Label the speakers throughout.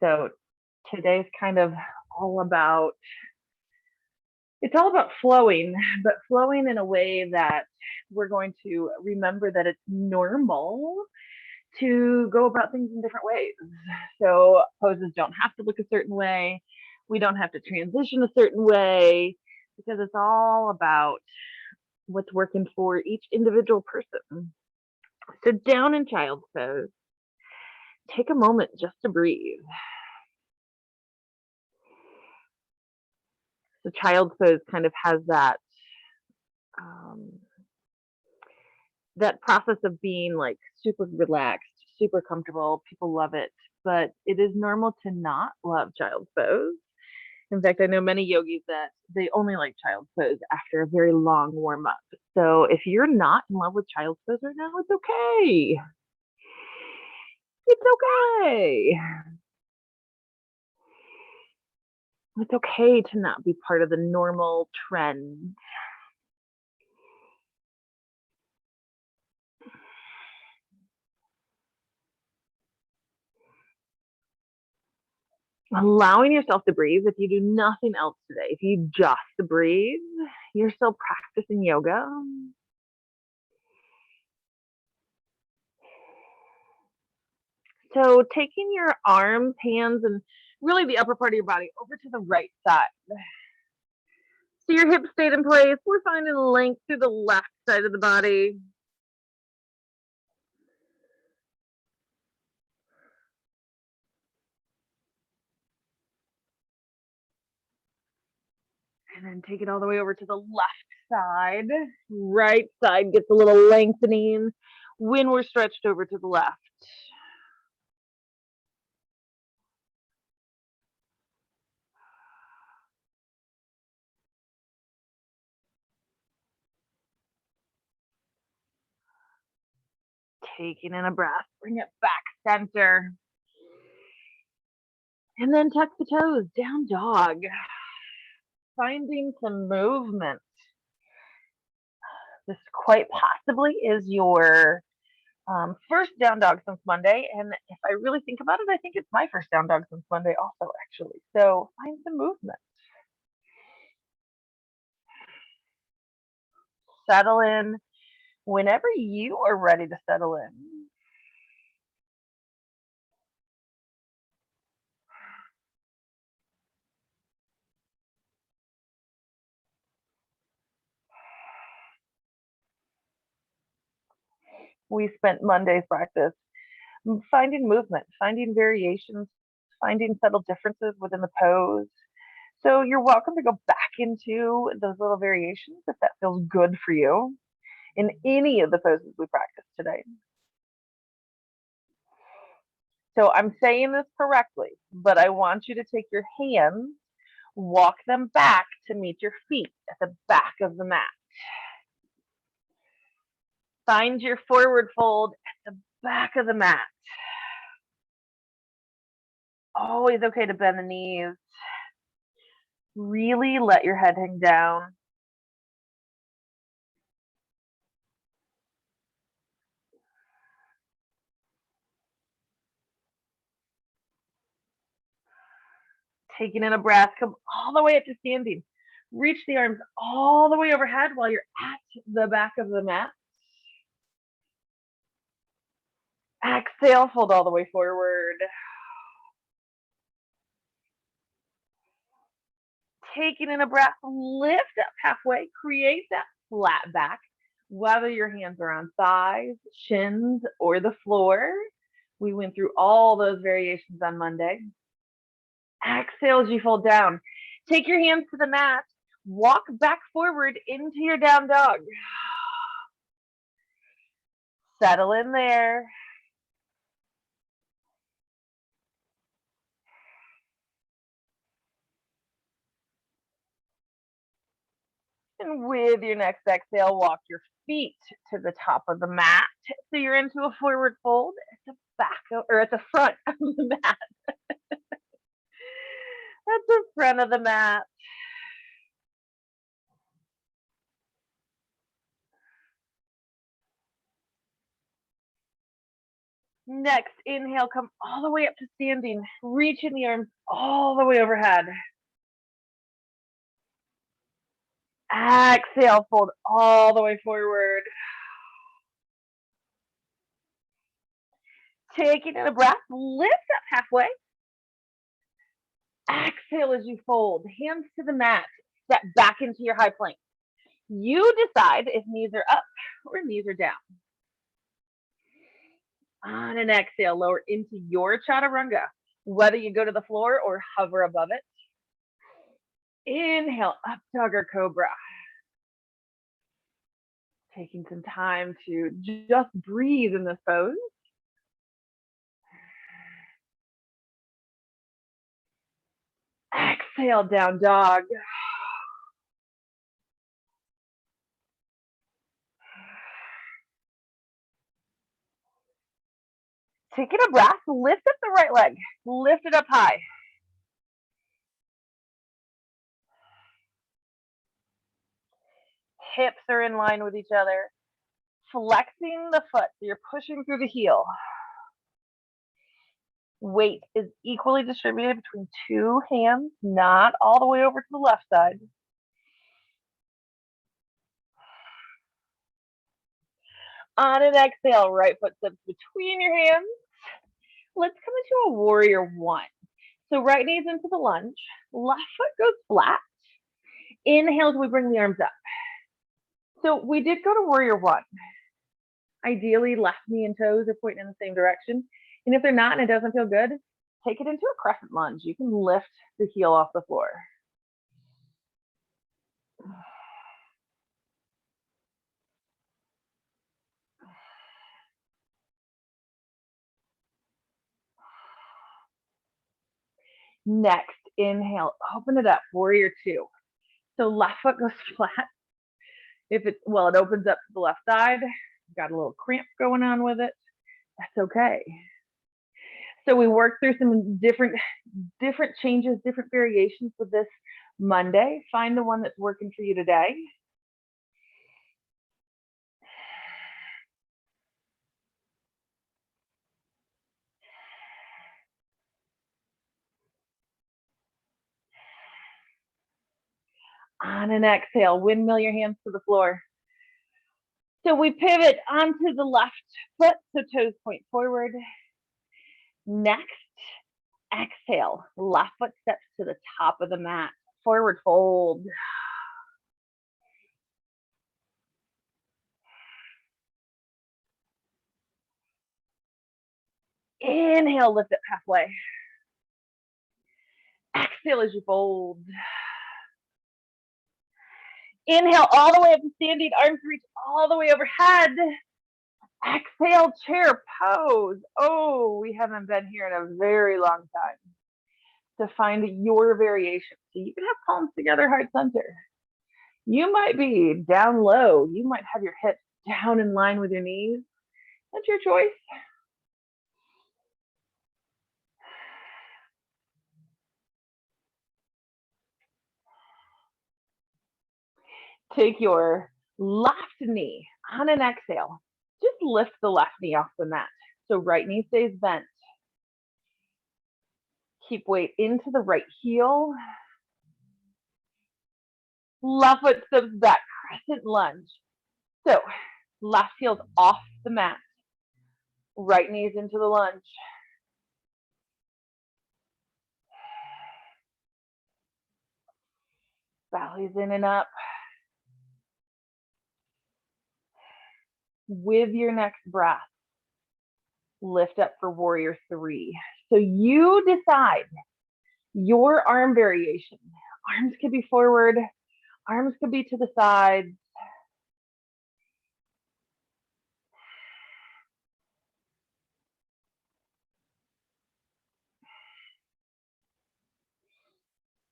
Speaker 1: So today's kind of all about it's all about flowing, but flowing in a way that we're going to remember that it's normal to go about things in different ways. So poses don't have to look a certain way. We don't have to transition a certain way because it's all about what's working for each individual person. So down in child's pose, take a moment just to breathe. So child's pose kind of has um, that process of being like super relaxed, super comfortable. People love it, but it is normal to not love child's pose. In fact, I know many yogis that they only like child's pose after a very long warm up. So if you're not in love with child's pose right now, it's okay. It's okay. It's okay to not be part of the normal trend. Allowing yourself to breathe. If you do nothing else today, if you just breathe, you're still practicing yoga. So taking your arms, hands, and really the upper part of your body over to the right side. So your hips stayed in place. We're finding length through the left side of the body. And then take it all the way over to the left side. Right side gets a little lengthening when we're stretched over to the left. Taking in a breath, bring it back center. And then tuck the toes, down dog. Finding some movement. This quite possibly is your first down dog since Monday. And if I really think about it, I think it's my first down dog since Monday also, actually. So find some movement. Settle in whenever you are ready to settle in. We spent Monday's practice finding movement, finding variations, finding subtle differences within the pose. So you're welcome to go back into those little variations if that feels good for you in any of the poses we practiced today. So I'm saying this correctly, but I want you to take your hands, walk them back to meet your feet at the back of the mat. Find your forward fold at the back of the mat. Always okay to bend the knees. Really let your head hang down. Taking in a breath, come all the way up to standing. Reach the arms all the way overhead while you're at the back of the mat. Exhale, fold all the way forward. Taking in a breath, lift up halfway, create that flat back, whether your hands are on thighs, shins, or the floor. We went through all those variations on Monday. Exhale as you fold down. Take your hands to the mat, walk back forward into your down dog. Settle in there. And with your next exhale, walk your feet to the top of the mat. So you're into a forward fold at the back or at the front of the mat. At the front of the mat. Next, inhale, come all the way up to standing, reaching the arms all the way overhead. Exhale, fold all the way forward. Taking in a breath, lift up halfway. Exhale as you fold, hands to the mat, step back into your high plank. You decide if knees are up or knees are down. On an exhale, lower into your chaturanga, whether you go to the floor or hover above it. Inhale, up dog or cobra. Taking some time to just breathe in this pose. Exhale, down dog. Taking a breath, lift up the right leg, lift it up high. Hips are in line with each other. Flexing the foot, so you're pushing through the heel. Weight is equally distributed between two hands, not all the way over to the left side. On an exhale, right foot steps between your hands. Let's come into a warrior one. So right knee's into the lunge, left foot goes flat. Inhale as we bring the arms up. So we did go to warrior one. Ideally, left knee and toes are pointing in the same direction. And if they're not and it doesn't feel good, take it into a crescent lunge. You can lift the heel off the floor. Next, inhale, open it up, warrior two. So left foot goes flat. If it opens up to the left side, got a little cramp going on with it, that's okay. So we worked through some different changes, different variations with this Monday. Find the one that's working for you today. On an exhale, windmill your hands to the floor. So we pivot onto the left foot, so toes point forward. Next, exhale, left foot steps to the top of the mat, forward fold. Inhale, lift it halfway. Exhale as you fold. Inhale all the way up to standing, arms reach all the way overhead. Exhale, chair pose. Oh, we haven't been here in a very long time. To find your variation. So you can have palms together, heart center. You might be down low. You might have your hips down in line with your knees. That's your choice. Take your left knee on an exhale. Just lift the left knee off the mat. So right knee stays bent. Keep weight into the right heel. Left foot steps back, crescent lunge. So left heel's off the mat. Right knee's into the lunge. Belly's in and up. With your next breath, lift up for warrior three. So you decide your arm variation. Arms could be forward, arms could be to the sides.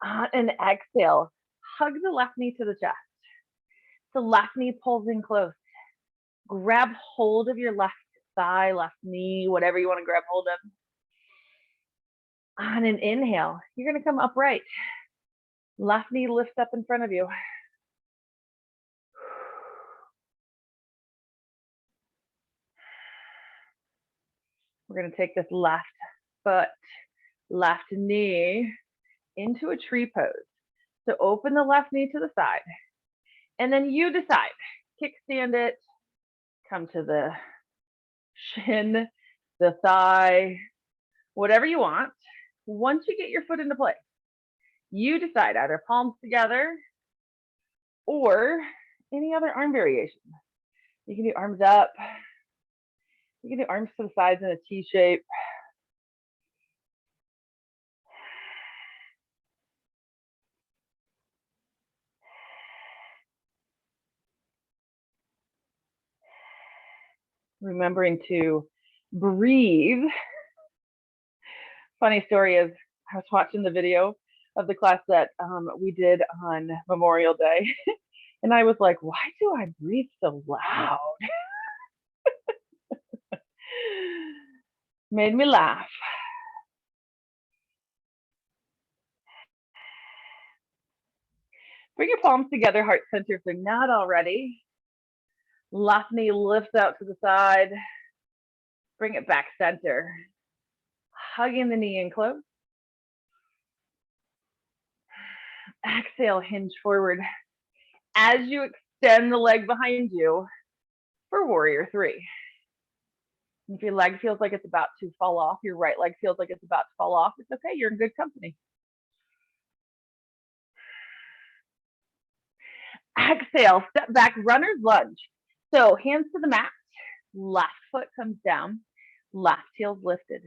Speaker 1: On an exhale, hug the left knee to the chest. The left knee pulls in close. Grab hold of your left thigh, left knee, whatever you want to grab hold of. On an inhale, you're going to come upright. Left knee lifts up in front of you. We're going to take this left foot, left knee into a tree pose. So open the left knee to the side, and then you decide, kickstand it, come to the shin, the thigh, whatever you want. Once you get your foot into place, you decide either palms together or any other arm variation. You can do arms up. You can do arms to the sides in a T shape. Remembering to breathe. Funny story is, I was watching the video of the class that we did on Memorial Day, and I was like, why do I breathe so loud? Made me laugh. Bring your palms together, heart center, if they're not already. Left knee lifts out to the side. Bring it back center. Hugging the knee in close. Exhale, hinge forward. As you extend the leg behind you for warrior three. If your leg feels like it's about to fall off, your right leg feels like it's about to fall off, it's okay, you're in good company. Exhale, step back, runner's lunge. So hands to the mat, left foot comes down, left heel's lifted.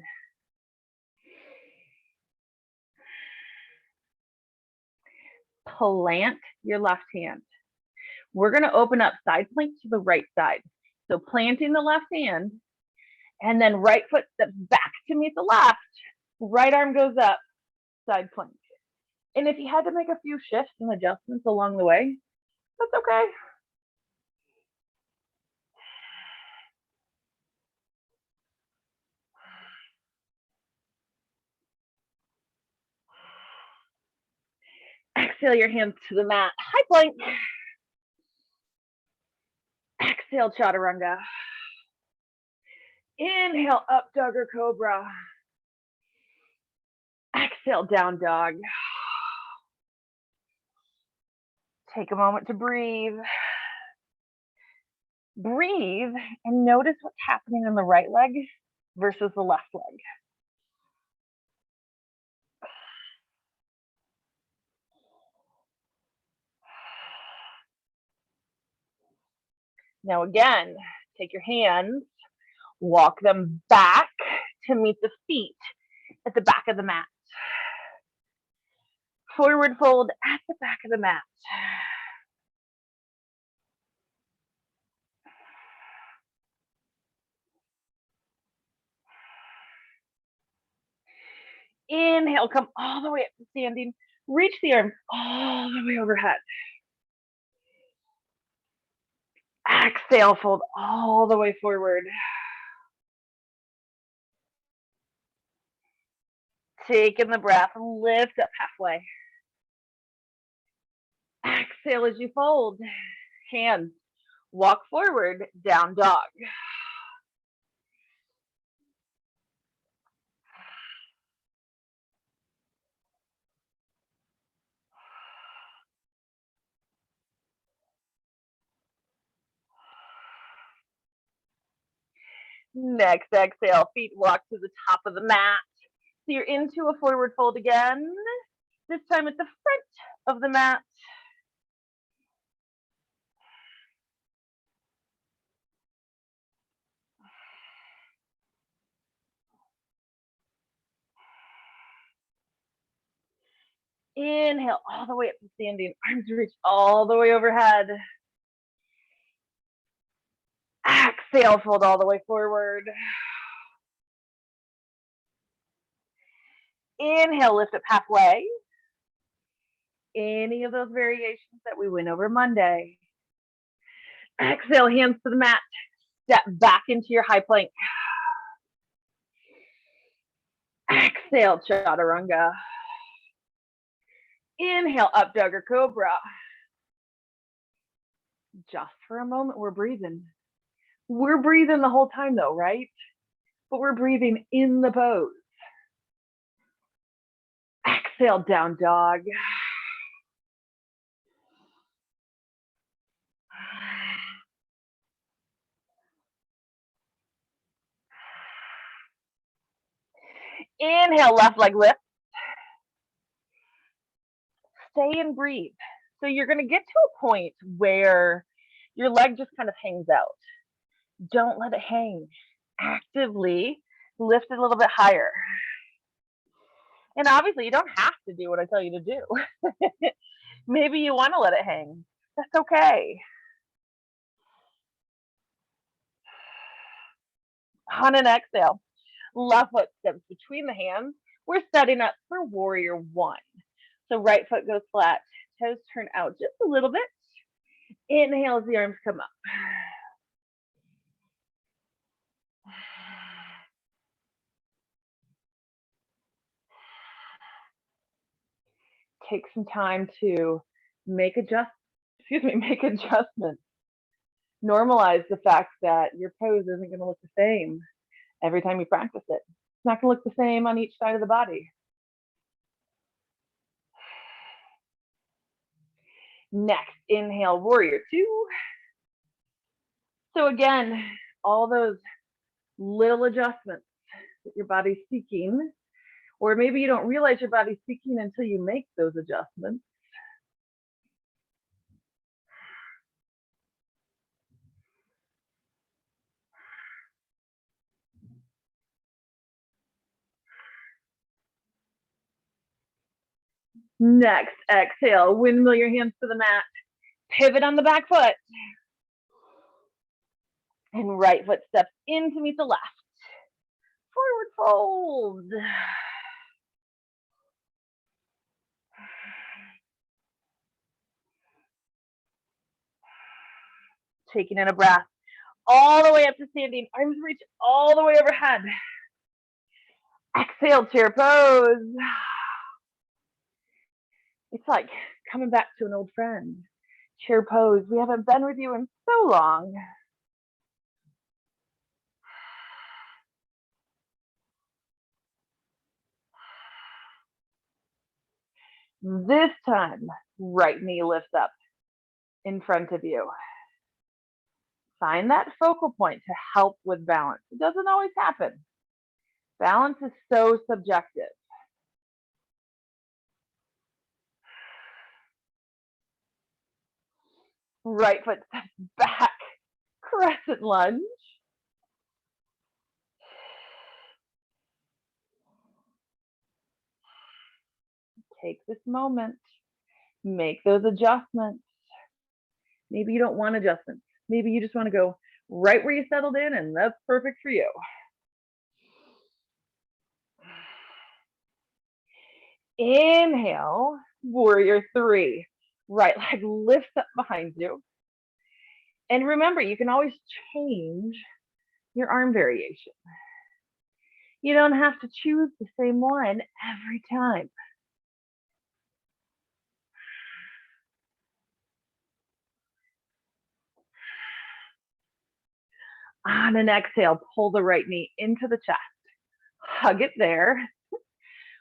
Speaker 1: Plant your left hand. We're going to open up side plank to the right side. So planting the left hand, and then right foot steps back to meet the left. Right arm goes up, side plank. And if you had to make a few shifts and adjustments along the way, that's okay. Exhale your hands to the mat, high plank. Exhale, chaturanga. Inhale, up dog or cobra. Exhale, down dog. Take a moment to breathe. Breathe and notice what's happening in the right leg versus the left leg. Now again, take your hands, walk them back to meet the feet at the back of the mat. Forward fold at the back of the mat. Inhale, come all the way up to standing. Reach the arms all the way overhead. Exhale, fold all the way forward. Take in the breath, lift up halfway. Exhale as you fold. Hands, walk forward, down dog. Next exhale, feet walk to the top of the mat. So you're into a forward fold again, this time at the front of the mat. Inhale all the way up to standing, arms reach all the way overhead. Exhale, fold all the way forward. Inhale, lift up halfway. Any of those variations that we went over Monday. Exhale, hands to the mat. Step back into your high plank. Exhale, chaturanga. Inhale, up dog or cobra. Just for a moment, we're breathing. We're breathing the whole time though, right? but we're breathing in the pose. Exhale, down dog. Inhale, left leg lift. Stay and breathe. So you're going to get to a point where your leg just kind of hangs out. Don't let it hang. Actively lift it a little bit higher. And obviously, you don't have to do what I tell you to do. Maybe you want to let it hang. That's okay. On an exhale, left foot steps between the hands. We're setting up for warrior one. So right foot goes flat, toes turn out just a little bit. Inhale as the arms come up. Take some time to make adjustments. Normalize the fact that your pose isn't going to look the same every time you practice it. It's not going to look the same on each side of the body. Next, inhale, warrior two. So again, all those little adjustments that your body's seeking, or maybe you don't realize your body's seeking until you make those adjustments. Next, exhale, windmill your hands to the mat, pivot on the back foot, and right foot steps in to meet the left. Forward fold. Taking in a breath all the way up to standing, arms reach all the way overhead. Exhale, chair pose. It's like coming back to an old friend. Chair pose. We haven't been with you in so long. This time, right knee lifts up in front of you. Find that focal point to help with balance. It doesn't always happen. Balance is so subjective. Right foot steps back, crescent lunge. Take this moment, make those adjustments. Maybe you don't want adjustments. Maybe you just want to go right where you settled in, and that's perfect for you. Inhale, warrior three. Right leg lifts up behind you. And remember, you can always change your arm variation. You don't have to choose the same one every time. On an exhale, pull the right knee into the chest. Hug it there,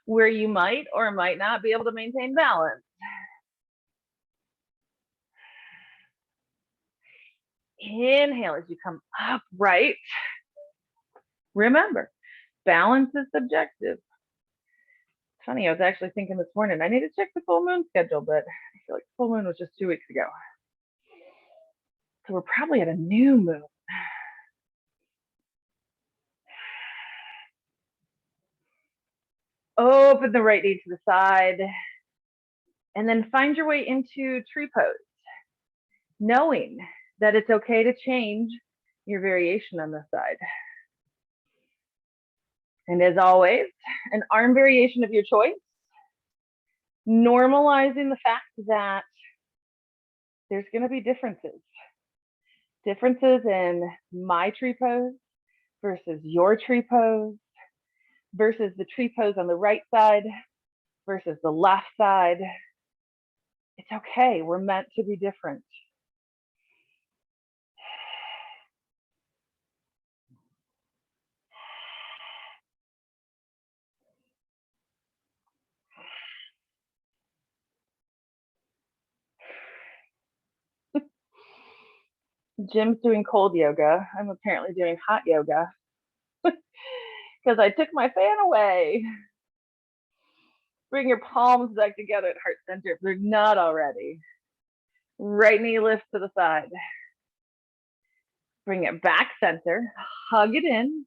Speaker 1: where you might or might not be able to maintain balance. Inhale as you come upright. Remember, balance is subjective. It's funny, I was actually thinking this morning, I need to check the full moon schedule, but I feel like the full moon was just 2 weeks ago. So we're probably at a new moon. Open the right knee to the side, and then find your way into tree pose, knowing that it's okay to change your variation on this side. And as always, an arm variation of your choice, normalizing the fact that there's going to be differences. Differences in my tree pose versus your tree pose versus the tree pose on the right side versus the left side. It's okay. We're meant to be different. Jim's doing cold yoga. I'm apparently doing hot yoga because I took my fan away. Bring your palms back together at heart center if they're not already. Right knee lifts to the side. Bring it back center. Hug it in.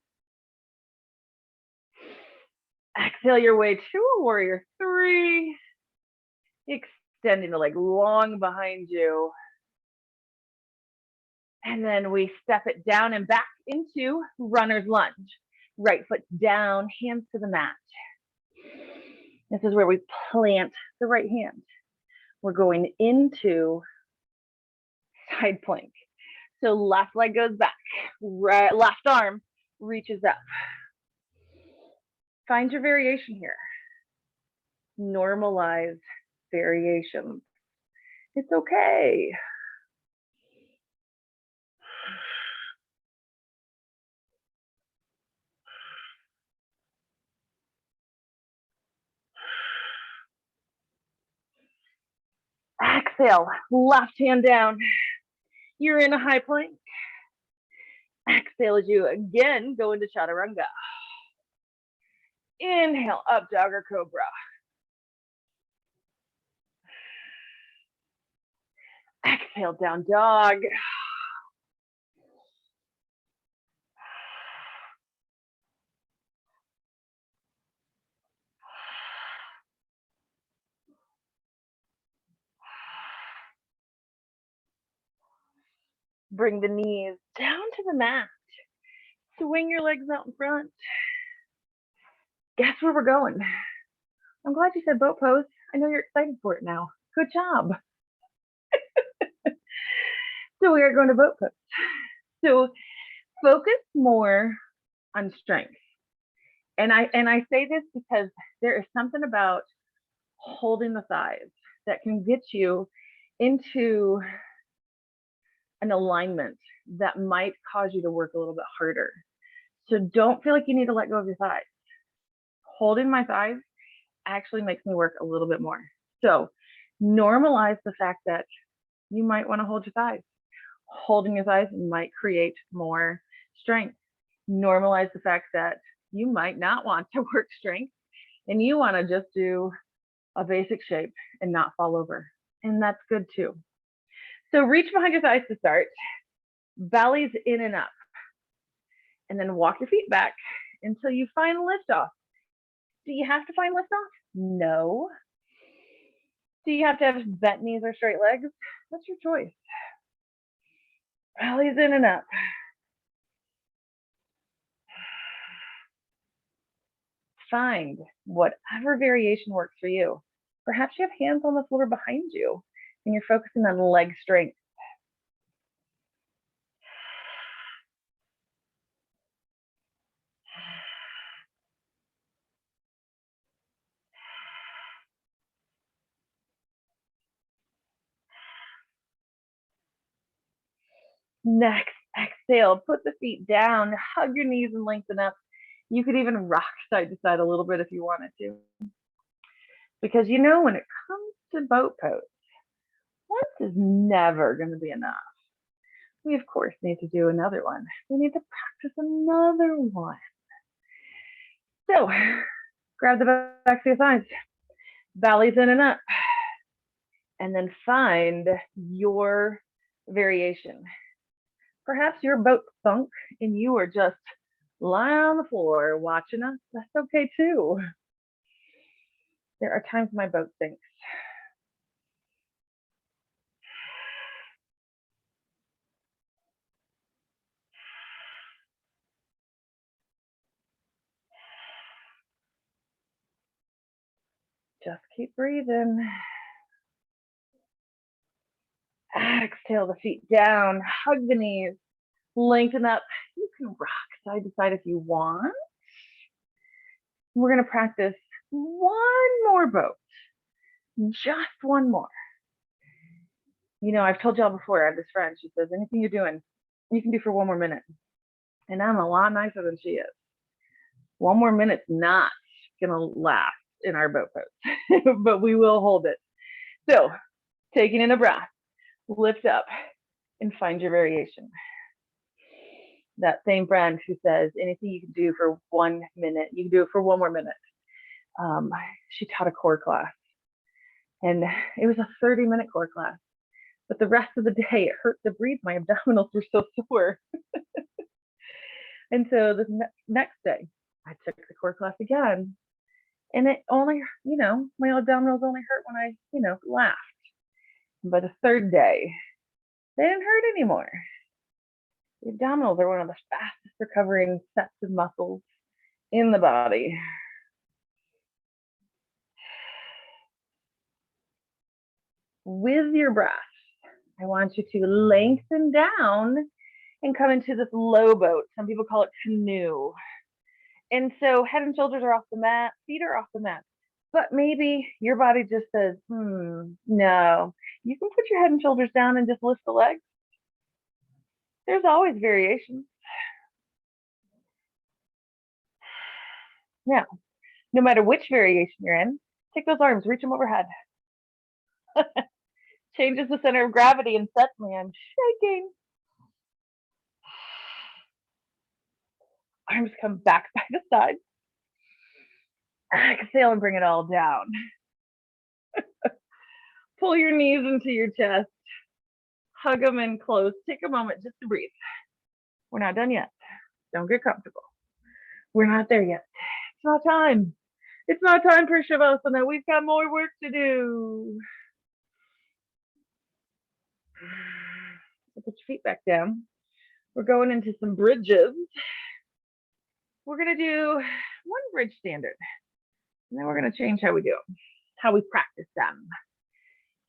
Speaker 1: Exhale your way to a warrior three. Extending the leg long behind you. And then we step it down and back into runner's lunge. Right foot down, hands to the mat. This is where we plant the right hand. We're going into side plank. So left leg goes back, right, left arm reaches up. Find your variation here. Normalize variations. It's okay. Exhale, left hand down. You're in a high plank. Exhale as you again go into chaturanga. Inhale, up dog or cobra. Exhale, down dog. Bring the knees down to the mat. Swing your legs out in front. Guess where we're going? I'm glad you said boat pose. I know you're excited for it now. Good job. So we are going to boat pose. So focus more on strength. And I say this because there is something about holding the thighs that can get you into an alignment that might cause you to work a little bit harder. So don't feel like you need to let go of your thighs. Holding my thighs actually makes me work a little bit more. So normalize the fact that you might want to hold your thighs. Holding your thighs might create more strength. Normalize the fact that you might not want to work strength and you want to just do a basic shape and not fall over. And that's good too. So reach behind your thighs to start. Belly's in and up. And then walk your feet back until you find lift off. Do you have to find lift off? No. Do you have to have bent knees or straight legs? That's your choice. Belly's in and up. Find whatever variation works for you. Perhaps you have hands on the floor behind you and you're focusing on leg strength. Next, exhale, put the feet down, hug your knees and lengthen up. You could even rock side to side a little bit if you wanted to. Because you know, when it comes to boat pose, once is never going to be enough. We, of course, need to do another one. We need to practice another one. So, grab the back of your thighs, belly's in and up, and then find your variation. Perhaps your boat sunk and you are just lying on the floor watching us. That's okay too. There are times my boat sinks. Just keep breathing. Exhale the feet down, hug the knees, lengthen up. You can rock side to side if you want. We're going to practice one more boat, just one more. You know, I've told y'all before, I have this friend, she says, anything you're doing, you can do for one more minute. And I'm a lot nicer than she is. One more minute's not going to last in our boat pose, but we will hold it. So taking in a breath, lift up, and find your variation. That same friend who says anything you can do for 1 minute, you can do it for 1 more minute. She taught a core class, and it was a 30-minute core class. But the rest of the day, it hurt to breathe. My abdominals were so sore. And so the next day, I took the core class again. And it only, my abdominals only hurt when I, laughed. By the third day, they didn't hurt anymore. The abdominals are one of the fastest recovering sets of muscles in the body. With your breath, I want you to lengthen down and come into this low boat. Some people call it canoe. And so head and shoulders are off the mat, feet are off the mat. But maybe your body just says, no. You can put your head and shoulders down and just lift the legs. There's always variations. Now, no matter which variation you're in, take those arms, reach them overhead. Changes the center of gravity and sets me. I'm shaking. Arms come back by the side. Exhale and bring it all down. Pull your knees into your chest. Hug them in close. Take a moment just to breathe. We're not done yet. Don't get comfortable. We're not there yet. It's not time. It's not time for Shavasana. We've got more work to do. So put your feet back down. We're going into some bridges. We're going to do one bridge standard. And then we're going to change how we do them, how we practice them.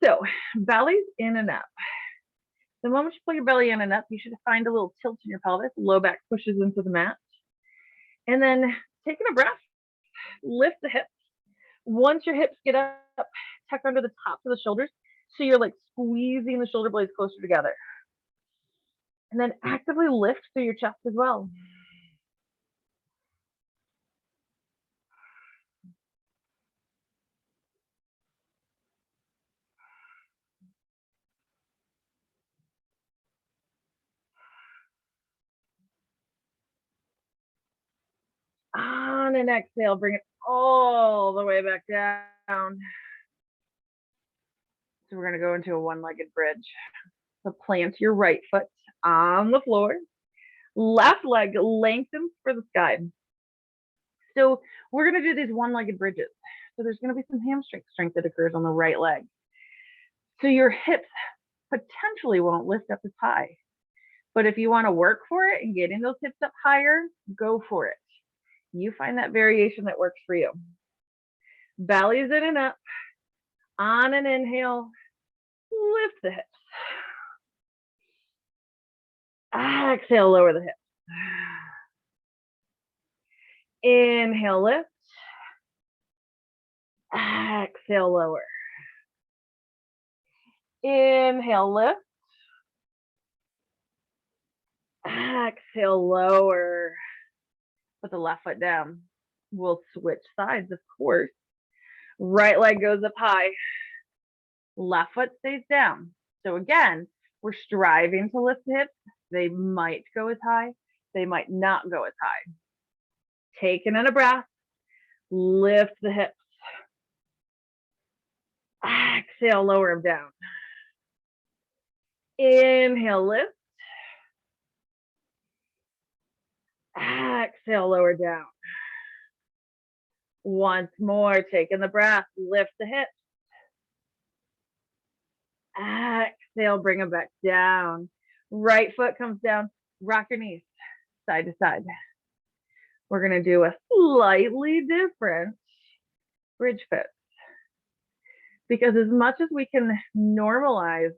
Speaker 1: So belly's in and up. The moment you pull your belly in and up, you should find a little tilt in your pelvis. Low back pushes into the mat. And then taking a breath, lift the hips. Once your hips get up, tuck under the tops of the shoulders. So you're like squeezing the shoulder blades closer together. And then actively lift through your chest as well. On an exhale, bring it all the way back down. So we're going to go into a one-legged bridge. So plant your right foot on the floor. Left leg lengthens for the sky. So we're going to do these one-legged bridges. So there's going to be some hamstring strength that occurs on the right leg. So your hips potentially won't lift up as high. But if you want to work for it and getting those hips up higher, go for it. You find that variation that works for you. Belly's in and up. On an inhale, lift the hips. Exhale, lower the hips. Inhale, lift. Exhale, lower. Inhale, lift. Exhale, lower. Put the left foot down. We'll switch sides, of course. Right leg goes up high. Left foot stays down. So again, we're striving to lift the hips. They might go as high. They might not go as high. Taking in a breath. Lift the hips. Exhale, lower them down. Inhale, lift. Exhale, lower down. Once more, taking the breath, lift the hips. Exhale, bring them back down. Right foot comes down, rock your knees side to side. We're going to do a slightly different bridge fit. Because as much as we can normalize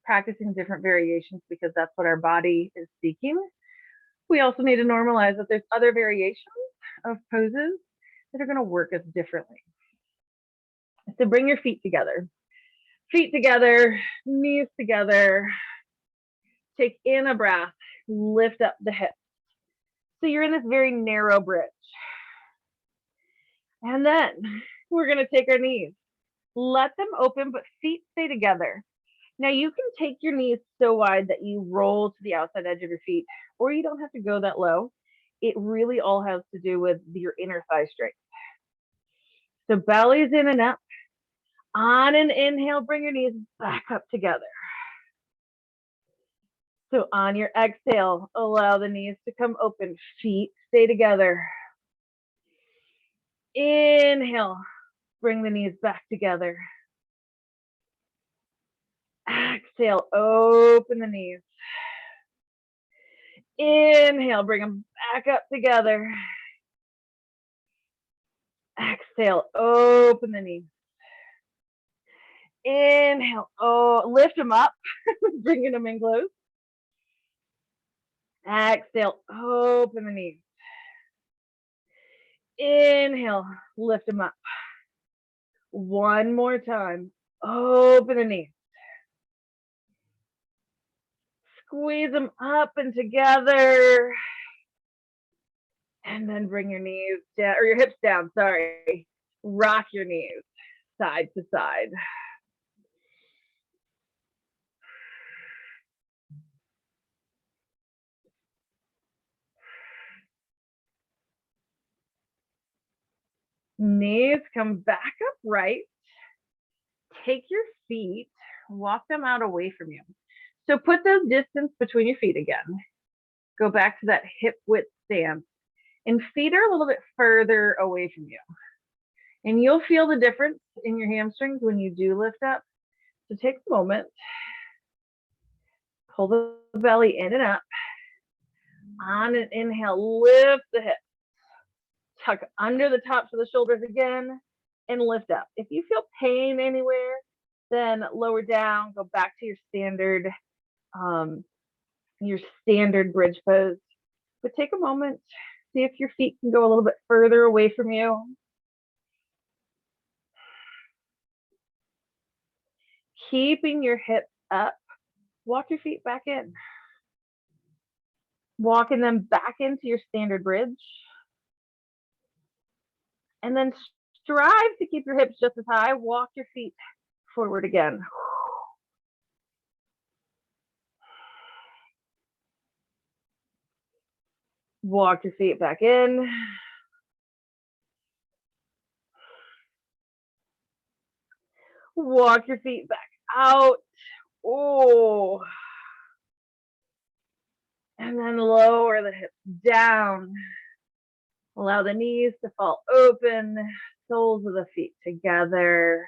Speaker 1: practicing different variations because that's what our body is seeking, we also need to normalize that there's other variations of poses that are going to work as differently. So bring your feet together. Feet together, knees together. Take in a breath, lift up the hips. So you're in this very narrow bridge. And then we're going to take our knees. Let them open, but feet stay together. Now you can take your knees so wide that you roll to the outside edge of your feet, or you don't have to go that low. It really all has to do with your inner thigh strength. So belly's in and up. On an inhale, bring your knees back up together. So on your exhale, allow the knees to come open, feet stay together. Inhale, bring the knees back together. Exhale, open the knees. Inhale, bring them back up together. Exhale, open the knees. Inhale, lift them up, bringing them in close. Exhale, open the knees. Inhale, lift them up. One more time, open the knees. Squeeze them up and together. And then bring your knees down, or your hips down, sorry. Rock your knees side to side. Knees come back upright. Take your feet, walk them out away from you. So put those distance between your feet again. Go back to that hip width stance. And feet are a little bit further away from you. And you'll feel the difference in your hamstrings when you do lift up. So take a moment, pull the belly in and up. On an inhale, lift the hips. Tuck under the tops of the shoulders again and lift up. If you feel pain anywhere, then lower down, go back to your standard bridge pose. But take a moment, see if your feet can go a little bit further away from you. Keeping your hips up, walk your feet back in. Walking them back into your standard bridge. And then strive to keep your hips just as high. Walk your feet forward again. Walk your feet back in. Walk your feet back out. Oh. And then lower the hips down. Allow the knees to fall open, soles of the feet together.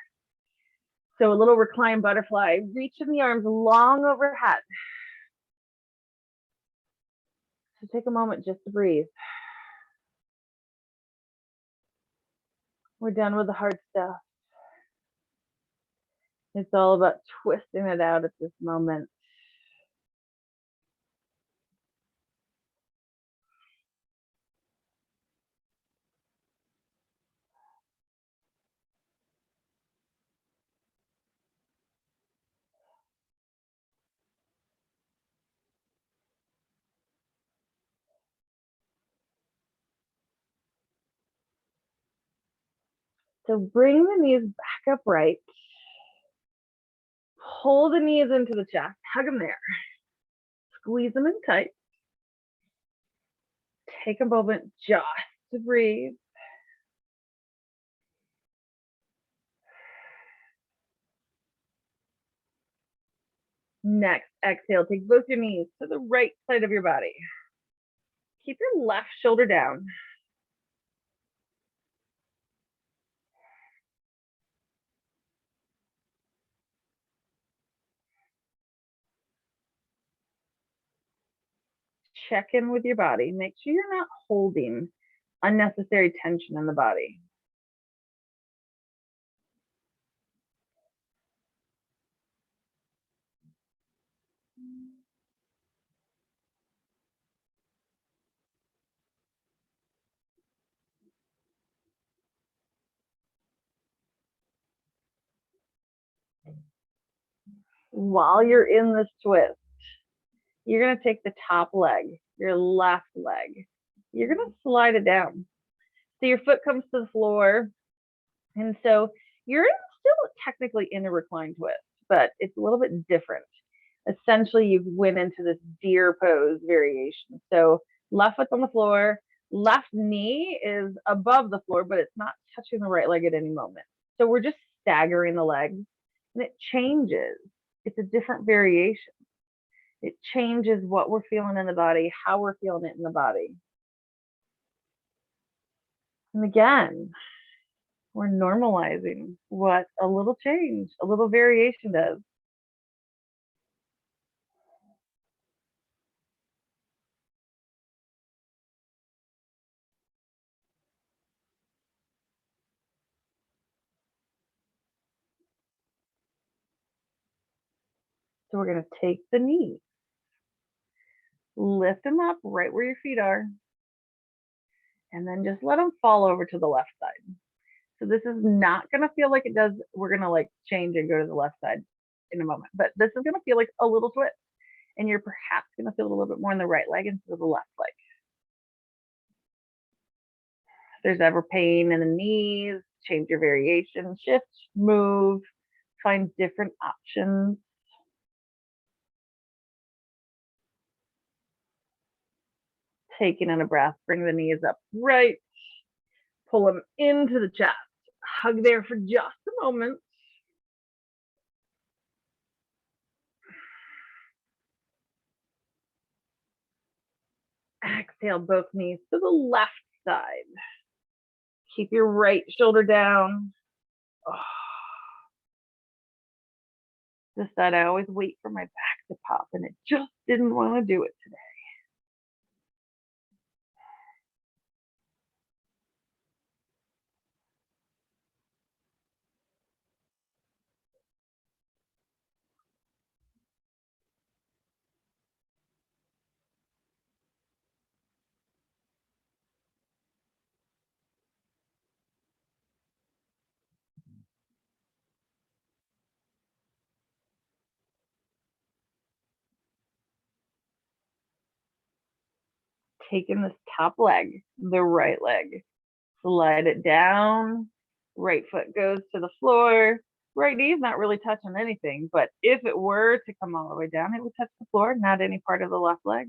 Speaker 1: So a little reclined butterfly, reaching the arms long overhead. So take a moment just to breathe. We're done with the hard stuff. It's all about twisting it out at this moment. So bring the knees back upright. Pull the knees into the chest, hug them there. Squeeze them in tight. Take a moment just to breathe. Next, exhale, take both your knees to the right side of your body. Keep your left shoulder down. Check in with your body. Make sure you're not holding unnecessary tension in the body. While you're in this twist, you're going to take the top leg, your left leg. You're going to slide it down. So your foot comes to the floor. And so you're still technically in a reclined twist, but it's a little bit different. Essentially, you went into this deer pose variation. So left foot on the floor, left knee is above the floor, but it's not touching the right leg at any moment. So we're just staggering the legs, and it changes. It's a different variation. It changes what we're feeling in the body, how we're feeling it in the body. And again, we're normalizing what a little change, a little variation does. So we're going to take the knees, lift them up right where your feet are, and then just let them fall over to the left side. So this is not going to feel like it does. We're going to like change and go to the left side in a moment, but this is going to feel like a little twist, and you're perhaps going to feel it a little bit more in the right leg instead of the left leg. If there's ever pain in the knees, change your variation, shift, move, find different options. Taking in a breath, bring the knees up right, pull them into the chest, hug there for just a moment. Exhale, both knees to the left side. Keep your right shoulder down. Oh. This side, I always wait for my back to pop, and it just didn't want to do it today. Taking this top leg, the right leg, slide it down. Right foot goes to the floor. Right knee is not really touching anything, but if it were to come all the way down, it would touch the floor, not any part of the left leg.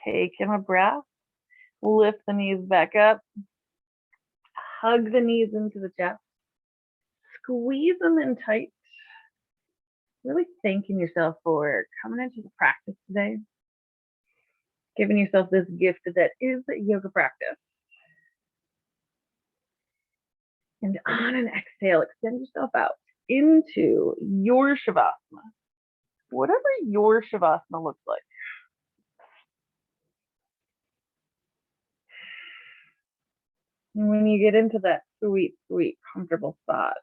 Speaker 1: Taking a breath, lift the knees back up, hug the knees into the chest, squeeze them in tight. Really thanking yourself for coming into the practice today, giving yourself this gift that is yoga practice. And on an exhale, extend yourself out into your Shavasana, whatever your Shavasana looks like. And when you get into that sweet, sweet, comfortable spot,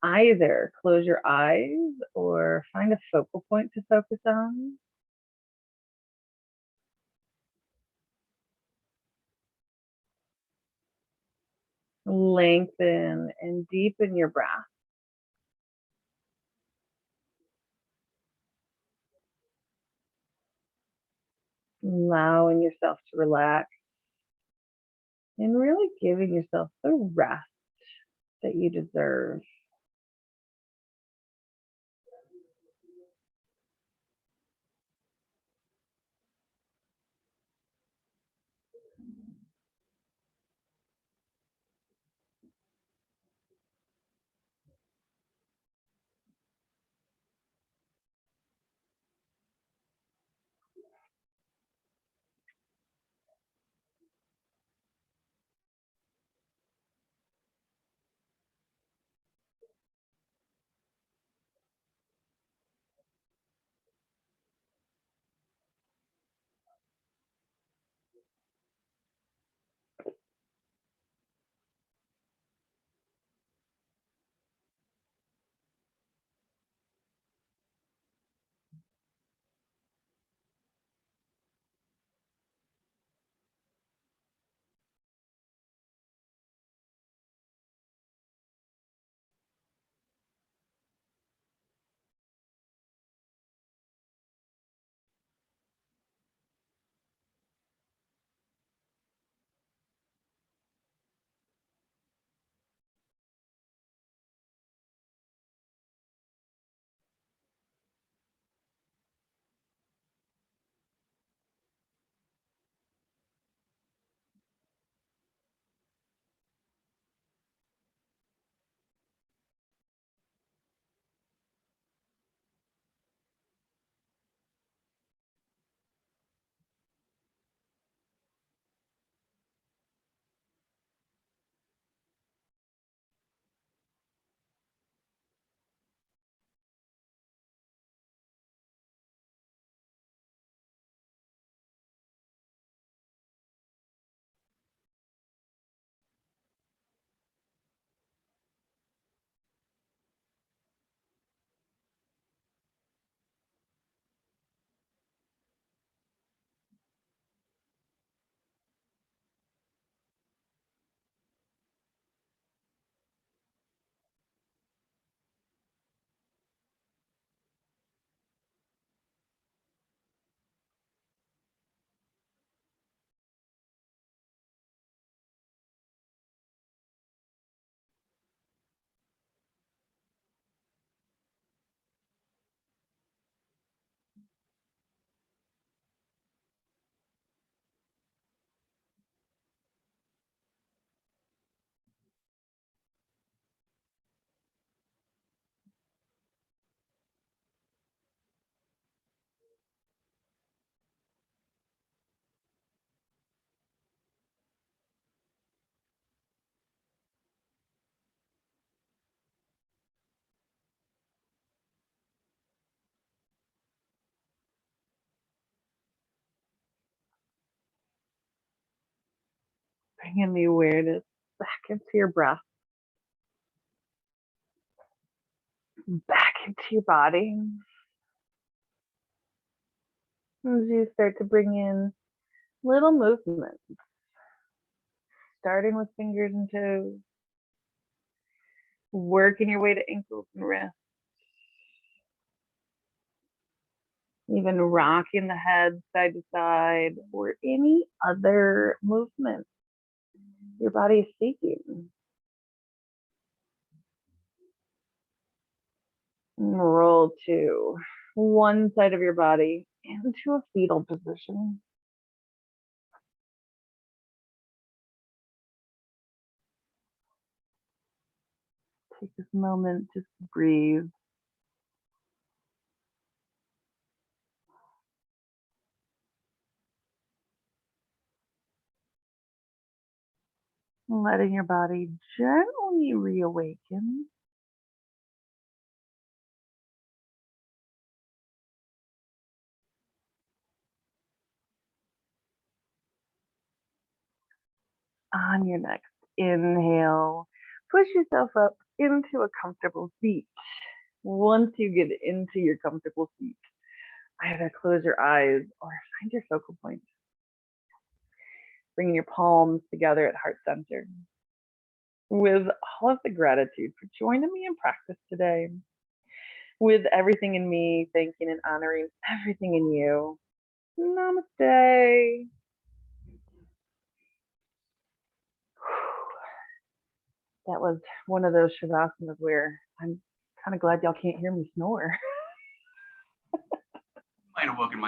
Speaker 1: either close your eyes or find a focal point to focus on. Lengthen and deepen your breath. Allowing yourself to relax and really giving yourself the rest that you deserve. Bringing the awareness back into your breath, back into your body. As you start to bring in little movements, starting with fingers and toes, working your way to ankles and wrists, even rocking the head side to side, or any other movement your body is seeking. Roll to one side of your body into a fetal position. Take this moment just to breathe. Letting your body gently reawaken. On your next inhale, push yourself up into a comfortable seat. Once you get into your comfortable seat, either close your eyes or find your focal point. Bringing your palms together at heart center. With all of the gratitude for joining me in practice today, with everything in me, thanking and honoring everything in you. Namaste. That was one of those shavasana where I'm kind of glad y'all can't hear me snore.
Speaker 2: Might have woken my